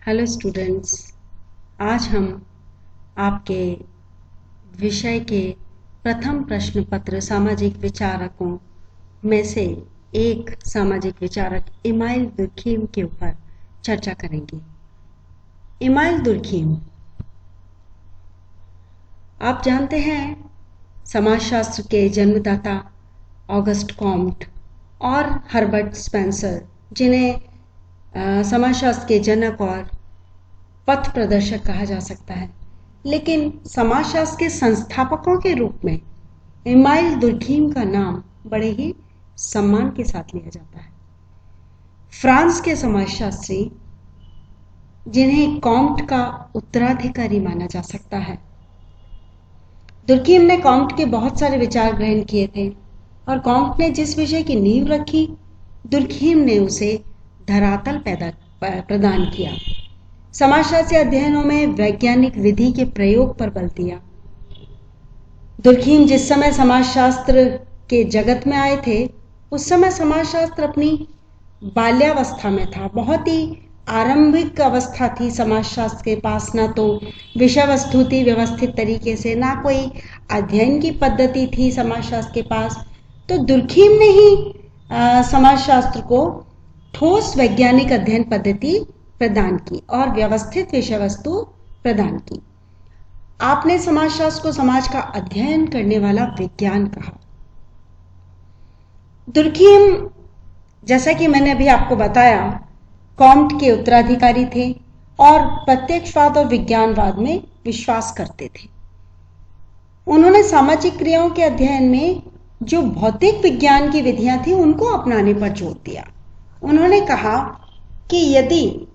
Hello students. आज हम आपके विषय के प्रथम प्रश्न पत्र सामाजिक विचारकों में से एक सामाजिक विचारक इमाइल दुर्खीम के ऊपर चर्चा करेंगे। इमाइल दुर्खीम, आप जानते हैं, समाजशास्त्र के जन्मदाता ऑगस्ट कॉम्ट और हर्बर्ट स्पेंसर, जिन्हें समाजशास्त्र के जनक और पथ प्रदर्शक कहा जा सकता है, लेकिन समाजशास्त्र के संस्थापकों के रूप में इमाइल दुर्खीम का नाम बड़े ही सम्मान के साथ लिया जाता है। फ्रांस के समाजशास्त्री, जिन्हें कॉम्ट का उत्तराधिकारी माना जा सकता है, दुर्खीम ने कॉम्ट के बहुत सारे विचार ग्रहण किए थे और कॉम्ट ने जिस विषय की नींव रखी, दुर्खीम ने उसे धरातल प्रदान किया। समाजशास्त्री अध्ययनों में वैज्ञानिक विधि के प्रयोग पर बल दिया। दुर्खीम जिस समय समाजशास्त्र के जगत में आए थे, उस समय समाजशास्त्र अपनी बाल्यावस्था में था। बहुत ही आरंभिक अवस्था थी समाजशास्त्र के पास। ना तो विषय वस्तु थी व्यवस्थित तरीके से, ना कोई अध्ययन की पद्धति थी समाजशास्त्र के पास। तो दुर्खीम ने ही समाजशास्त्र को ठोस वैज्ञानिक अध्ययन पद्धति प्रदान की और व्यवस्थित विषय वस्तु प्रदान की। आपने समाजशास्त्र को समाज का अध्ययन करने वाला विज्ञान कहा। दुर्खीम, जैसा कि मैंने अभी आपको बताया, कॉम्ट के उत्तराधिकारी थे और प्रत्यक्षवाद और विज्ञानवाद में विश्वास करते थे। उन्होंने सामाजिक क्रियाओं के अध्ययन में जो भौतिक विज्ञान की विधियां थी, उनको अपनाने पर जोर दिया। उन्होंने कहा कि यदि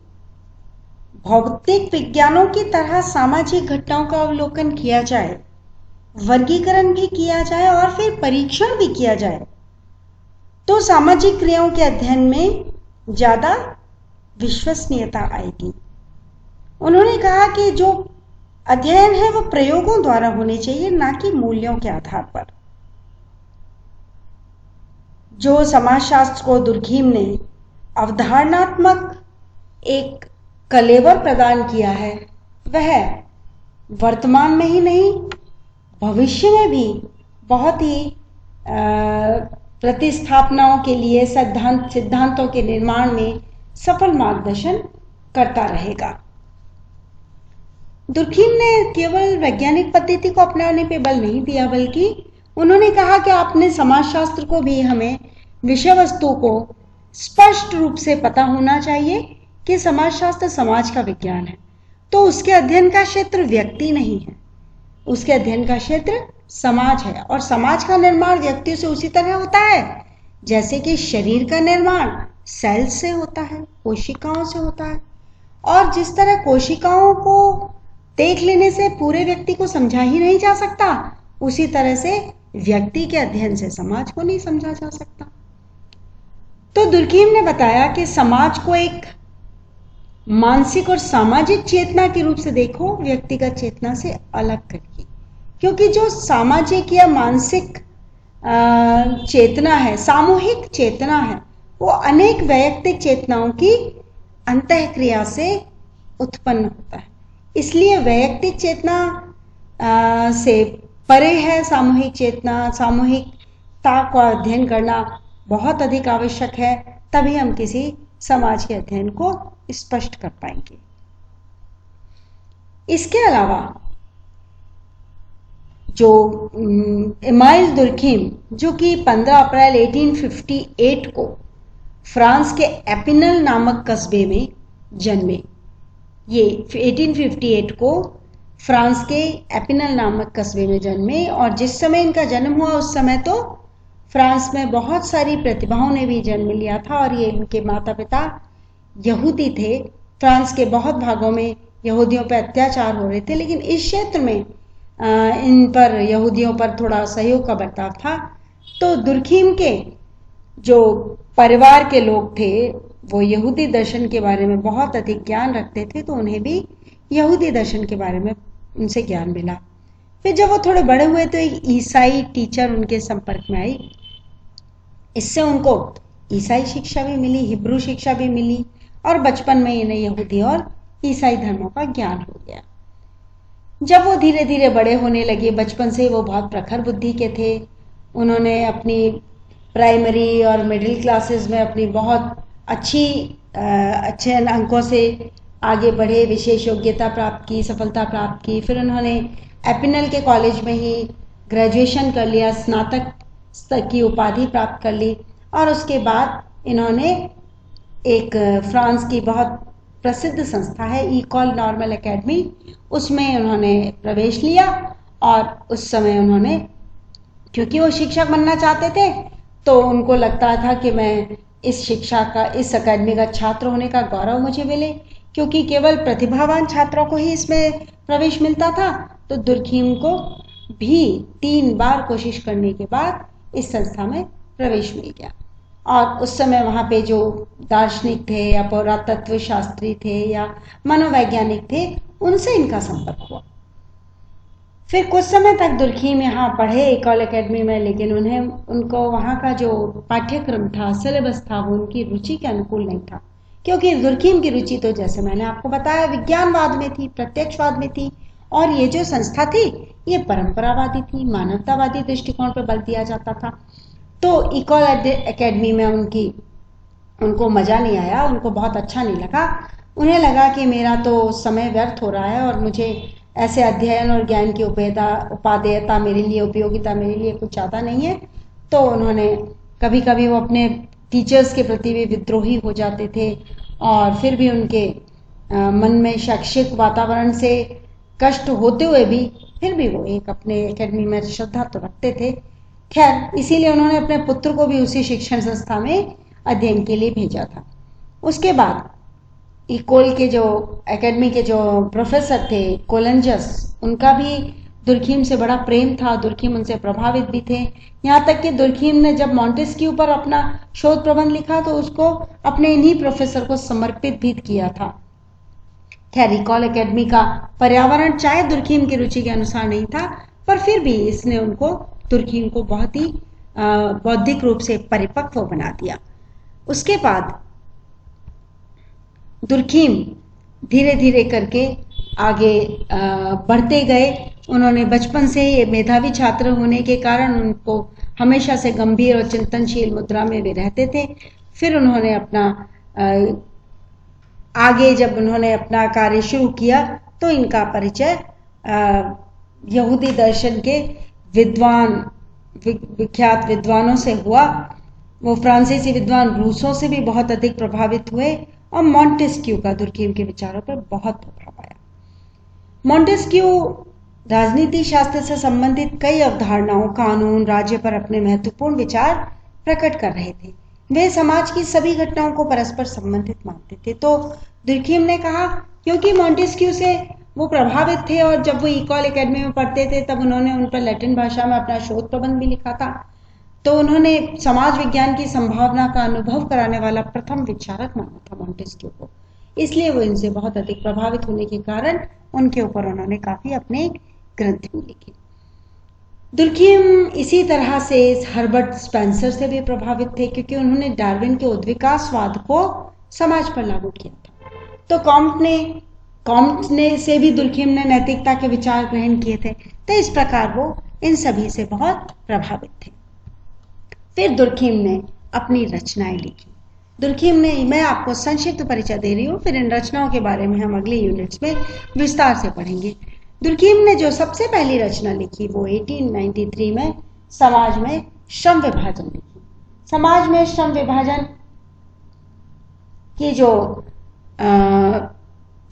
भौतिक विज्ञानों की तरह सामाजिक घटनाओं का अवलोकन किया जाए, वर्गीकरण भी किया जाए और फिर परीक्षण भी किया जाए, तो सामाजिक क्रियाओं के अध्ययन में ज्यादा विश्वसनीयता आएगी। उन्होंने कहा कि जो अध्ययन है वो प्रयोगों द्वारा होने चाहिए, ना कि मूल्यों के आधार पर। जो समाजशास्त्र को दुर्खीम ने अवधारणात्मक एक कलेवर प्रदान किया है, वह वर्तमान में ही नहीं, भविष्य में भी बहुत ही प्रतिस्थापनाओं के लिए, सिद्धांतों के निर्माण में सफल मार्गदर्शन करता रहेगा। दुर्खीम ने केवल वैज्ञानिक पद्धति को अपनाने पर बल नहीं दिया, बल्कि उन्होंने कहा कि आपने समाजशास्त्र को भी, हमें विषय वस्तु को स्पष्ट रूप से पता होना चाहिए कि समाजशास्त्र समाज का विज्ञान है, तो उसके अध्ययन का क्षेत्र व्यक्ति नहीं है, उसके अध्ययन का क्षेत्र समाज है। और समाज का निर्माण व्यक्तियों से उसी तरह होता है जैसे कि शरीर का निर्माण सेल से होता है, कोशिकाओं से होता है। और जिस तरह कोशिकाओं को देख लेने से पूरे व्यक्ति को समझा ही नहीं जा सकता, उसी तरह से व्यक्ति के अध्ययन से समाज को नहीं समझा जा सकता। तो दुर्खीम ने बताया कि समाज को एक मानसिक और सामाजिक चेतना के रूप से देखो, व्यक्तिगत चेतना से अलग करके, क्योंकि जो सामाजिक या मानसिक चेतना है, सामूहिक चेतना है, वो अनेक वैयक्तिक चेतनाओं की अंतःक्रिया से उत्पन्न होता है। इसलिए वैयक्तिक चेतना से परे है सामूहिक चेतना। सामूहिकता का अध्ययन करना बहुत अधिक आवश्यक है, तभी हम किसी समाज के अध्ययन को स्पष्ट कर पाएंगे। इसके अलावा जो इमाइल दुर्खीम, जो कि 15 अप्रैल 1858 को फ्रांस के एपिनल नामक कस्बे में जन्मे, ये 1858 को फ्रांस के एपिनल नामक कस्बे में जन्मे। और जिस समय इनका जन्म हुआ, उस समय तो फ्रांस में बहुत सारी प्रतिभाओं ने भी जन्म लिया था और ये इनके माता पिता यहूदी थे। फ्रांस के बहुत भागों में यहूदियों पर अत्याचार हो रहे थे, लेकिन इस क्षेत्र में इन पर, यहूदियों पर थोड़ा सहयोग का बर्ताव था। तो दुर्खीम के जो परिवार के लोग थे, वो यहूदी दर्शन के बारे में बहुत अधिक ज्ञान रखते थे, तो उन्हें भी यहूदी दर्शन के बारे में उनसे ज्ञान मिला। फिर जब वो थोड़े बड़े हुए तो एक ईसाई टीचर उनके संपर्क में आई। इससे उनको ईसाई शिक्षा भी मिली, हिब्रू शिक्षा भी मिली और बचपन में इन्हें यहूदी और ईसाई धर्मों का ज्ञान हो गया। जब वो धीरे धीरे बड़े होने लगे, बचपन से वो बहुत प्रखर बुद्धि के थे। उन्होंने अपनी प्राइमरी और मिडिल क्लासेस में अपनी बहुत अच्छे अंकों से आगे बढ़े, विशेष योग्यता प्राप्त की, सफलता प्राप्त की। फिर उन्होंने एपिनल के कॉलेज में ही ग्रेजुएशन कर लिया, स्नातक स्तर की उपाधि प्राप्त कर ली, और उसके बाद इन्होंने एक फ्रांस की बहुत प्रसिद्ध संस्था है इकोल नॉर्मल एकेडमी, उसमें उन्होंने प्रवेश लिया। और उस समय उन्होंने, क्योंकि वो शिक्षक बनना चाहते थे, तो उनको लगता था कि मैं इस शिक्षा का, इस अकेडमी का छात्र होने का गौरव मुझे मिले, क्योंकि केवल प्रतिभावान छात्रों को ही इसमें प्रवेश मिलता था। तो दुर्खीम को भी 3 बार कोशिश करने के बाद इस संस्था में प्रवेश मिल गया। और उस समय वहाँ पे जो दार्शनिक थे या पुरातत्व शास्त्री थे या मनोवैज्ञानिक थे, उनसे इनका संपर्क हुआ। फिर कुछ समय तक दुर्खीम यहाँ पढ़े इकोल एकेडमी में, लेकिन उनको वहाँ का जो पाठ्यक्रम था, सिलेबस था, वो उनकी रुचि के अनुकूल नहीं था। क्योंकि दुर्खीम की रुचि तो जैसे मैंने आपको बताया विज्ञानवाद में थी, प्रत्यक्षवाद में थी, और ये जो संस्था थी ये परंपरावादी थी, मानवतावादी दृष्टिकोण पर बल दिया जाता था। तो इकोल एकेडमी में उनको मजा नहीं आया, उनको बहुत अच्छा नहीं लगा। उन्हें लगा कि मेरा तो समय व्यर्थ हो रहा है और मुझे ऐसे अध्ययन और ज्ञान की उपादेयता मेरे लिए, उपयोगिता मेरे लिए कुछ ज़्यादा नहीं है। तो उन्होंने कभी कभी वो अपने टीचर्स के प्रति भी विद्रोही हो जाते थे, और फिर भी उनके मन में शैक्षिक वातावरण से कष्ट होते हुए भी फिर भी वो एक अपने एकेडमी में श्रद्धा तो रखते थे। खैर, इसीलिए उन्होंने अपने पुत्र को भी उसी शिक्षण संस्था में अध्ययन के लिए भेजा था। उसके बाद इकोल के जो एकेडमी के जो प्रोफेसर थे कोलंजस, उनका भी दुर्खीम से बड़ा प्रेम था, दुर्खीम उनसे प्रभावित भी थे। यहाँ तक कि दुर्खीम ने जब मॉन्टेस्क्यू पर अपना शोध प्रबंध लिखा तो उसको अपने इन्हीं प्रोफेसर को समर्पित भी किया था। खैर, इकोल एकेडमी का पर्यावरण चाहे दुर्खीम की रुचि के अनुसार नहीं था, पर फिर भी इसने दुर्खीम को बहुत ही बौद्धिक रूप से परिपक्व बना दिया। उसके बाद दुर्खीम धीरे धीरे करके आगे बढ़ते गए। उन्होंने बचपन से ही मेधावी छात्र होने के कारण उनको हमेशा से गंभीर और चिंतनशील मुद्रा में भी रहते थे। फिर उन्होंने आगे जब उन्होंने अपना कार्य शुरू किया तो इनका परिचय यहूदी दर्शन के विख्यात विद्वानों से हुआ। वो फ्रांसीसी विद्वान रूसों से भी बहुत अधिक प्रभावित हुए, और मॉन्टेस्क्यू का दुर्खीम के विचारों पर बहुत प्रभाव आया। मॉन्टेस्क्यू राजनीति शास्त्र से संबंधित कई अवधारणाओं, कानून, राज्य पर अपने महत्वपूर्ण विचार प्रकट कर रहे थे। वे समाज की सभी घटनाओं को परस्पर संबंधित मानते थे। तो दुर्खीम ने कहा, क्योंकि मॉन्टेस्क्यू से वो प्रभावित थे और जब वो इकोल एकेडमी में पढ़ते थे तब उन्होंने उन पर लैटिन भाषा में अपना शोध प्रबंध भी लिखा था, तो उन्होंने समाज विज्ञान की संभावना का अनुभव कराने वाला प्रथम विचारक माना था मॉन्टेस्क्यू को। इसलिए वो इनसे बहुत अधिक प्रभावित होने के कारण उनके ऊपर उन्होंने काफी अपने ग्रंथ भी लिखे। दुर्खीम इसी तरह से हर्बर्ट स्पेंसर से भी प्रभावित थे, क्योंकि उन्होंने डार्विन के उद्विकासवाद को समाज पर लागू किया था। तो कॉम्ट ने से भी दुर्खीम ने नैतिकता के विचार ग्रहण किए थे। तो इस प्रकार वो इन सभी से बहुत प्रभावित थे। फिर दुर्खीम ने अपनी रचनाएं लिखी। दुर्खीम ने, मैं आपको संक्षिप्त परिचय दे रही हूँ, फिर इन रचनाओं के बारे में हम अगले यूनिट्स में विस्तार से पढ़ेंगे। दुर्खीम ने जो सबसे पहली रचना लिखी वो 1893 में समाज में श्रम विभाजन लिखी। समाज में श्रम विभाजन की जो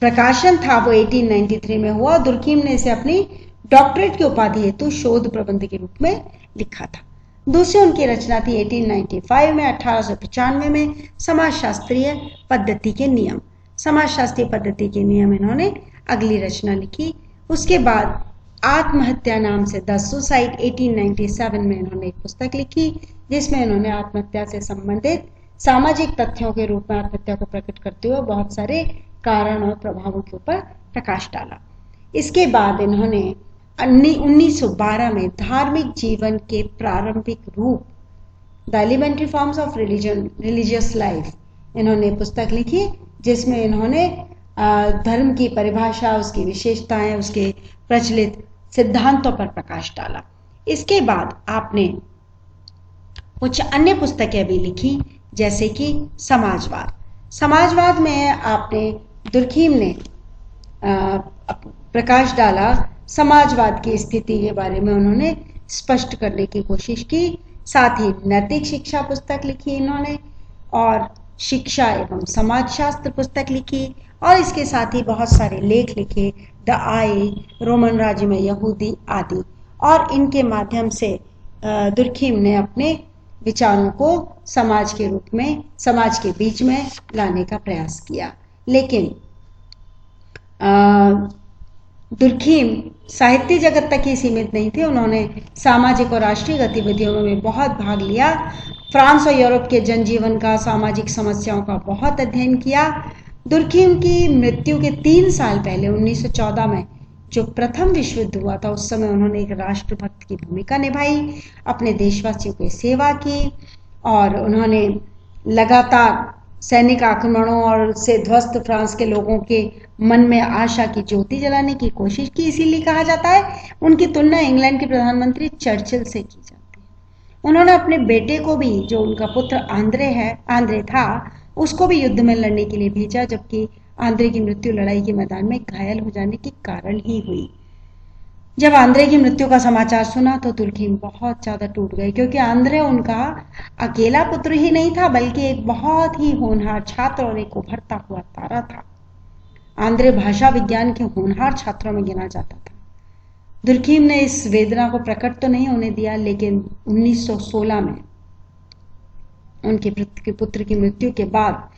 प्रकाशन था वो 1893 में हुआ। दुर्खीम ने इसे अपनी डॉक्टरेट की उपाधि हेतु शोध प्रबंध के रूप में लिखा था। दूसरी उनकी रचना थी 1895 में, 1895 में समाजशास्त्रीय पद्धति के नियम। समाजशास्त्रीय पद्धति के नियम इन्होंने अगली रचना लिखी। उसके बाद आत्महत्या नाम से द सुसाइड 1897 में इन्होंने एक पुस्तक लिखी, जिसमें इन्होंने आत्महत्या से संबंधित सामाजिक तथ्यों के रूप में आत्महत्या को प्रकट करते हुए बहुत सारे कारण और प्रभावों के ऊपर प्रकाश डाला। इसके बाद इन्होंने 1912 में धार्मिक जीवन के प्रारंभिक रूप the elementary forms of religious life इन्होंने पुस्तक लिखी, जिसमें इन्होंने धर्म की परिभाषा, उसकी विशेषताएं, उसके प्रचलित सिद्धांतों पर प्रकाश डाला। इसके बाद आपने कुछ अन्य पुस्तकें भी लिखी, जैसे कि समाजवाद। समाजवाद में आपने दुर्खीम ने प्रकाश डाला, समाजवाद की स्थिति के बारे में उन्होंने स्पष्ट करने की कोशिश की। साथ ही नैतिक शिक्षा पुस्तक लिखी इन्होंने, और शिक्षा एवं समाजशास्त्र पुस्तक लिखी, और इसके साथ ही बहुत सारे लेख लिखे, द आई, रोमन राज्य में यहूदी आदि। और इनके माध्यम से दुर्खीम ने अपने विचारों को समाज के रूप में, समाज के बीच में लाने का प्रयास किया। लेकिन दुर्खीम साहित्य जगत तक ही सीमित नहीं थे, उन्होंने सामाजिक और राष्ट्रीय गतिविधियों में भी बहुत भाग लिया। फ्रांस और यूरोप के जनजीवन का, सामाजिक समस्याओं का बहुत अध्ययन किया। दुर्खीम की मृत्यु के 3 साल पहले 1914 में जो प्रथम विश्व युद्ध हुआ था, उस समय उन्होंने एक राष्ट्रभक्त की भूमिका निभाई, अपने देशवासियों की सेवा की, और उन्होंने लगातार सैनिक आक्रमणों और से ध्वस्त फ्रांस के लोगों के मन में आशा की ज्योति जलाने की कोशिश की। इसीलिए कहा जाता है उनकी तुलना इंग्लैंड के प्रधानमंत्री चर्चिल से की जाती है। उन्होंने अपने बेटे को भी, जो उनका पुत्र आंद्रे था, उसको भी युद्ध में लड़ने के लिए भेजा, जबकि आंद्रे की मृत्यु लड़ाई के मैदान में घायल हो जाने के कारण ही हुई। जब आंद्रे की मृत्यु का समाचार सुना तो दुर्खीम बहुत ज्यादा टूट गए, क्योंकि आंद्रे उनका अकेला पुत्र ही नहीं था, बल्कि एक बहुत ही होनहार छात्र और एक उभरता हुआ तारा था। आंद्रे भाषा विज्ञान के होनहार छात्रों में गिना जाता था। दुर्खीम ने इस वेदना को प्रकट तो नहीं होने दिया, लेकिन 1916 में उनके पुत्र की मृत्यु के बाद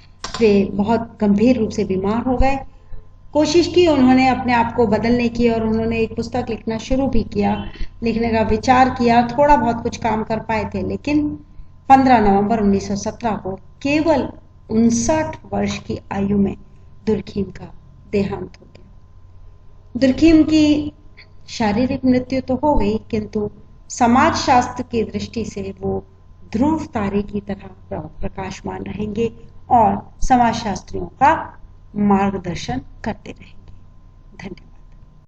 वे बहुत गंभीर रूप से बीमार हो गए। कोशिश की उन्होंने अपने आप को बदलने की, और उन्होंने एक पुस्तक लिखना शुरू भी किया, लिखने का विचार किया, थोड़ा बहुत कुछ काम कर पाए थे। लेकिन 15 नवंबर 1917 को केवल 59 वर्ष की आयु में दुर्खीम का देहांत हो गया। दुर्खीम की शारीरिक मृत्यु तो हो गई, किंतु समाजशास्त्र की दृष्टि से वो ध्रुव तारे की तरह प्रकाशमान रहेंगे और समाजशास्त्रियों का मार्गदर्शन करते रहेंगे। धन्यवाद।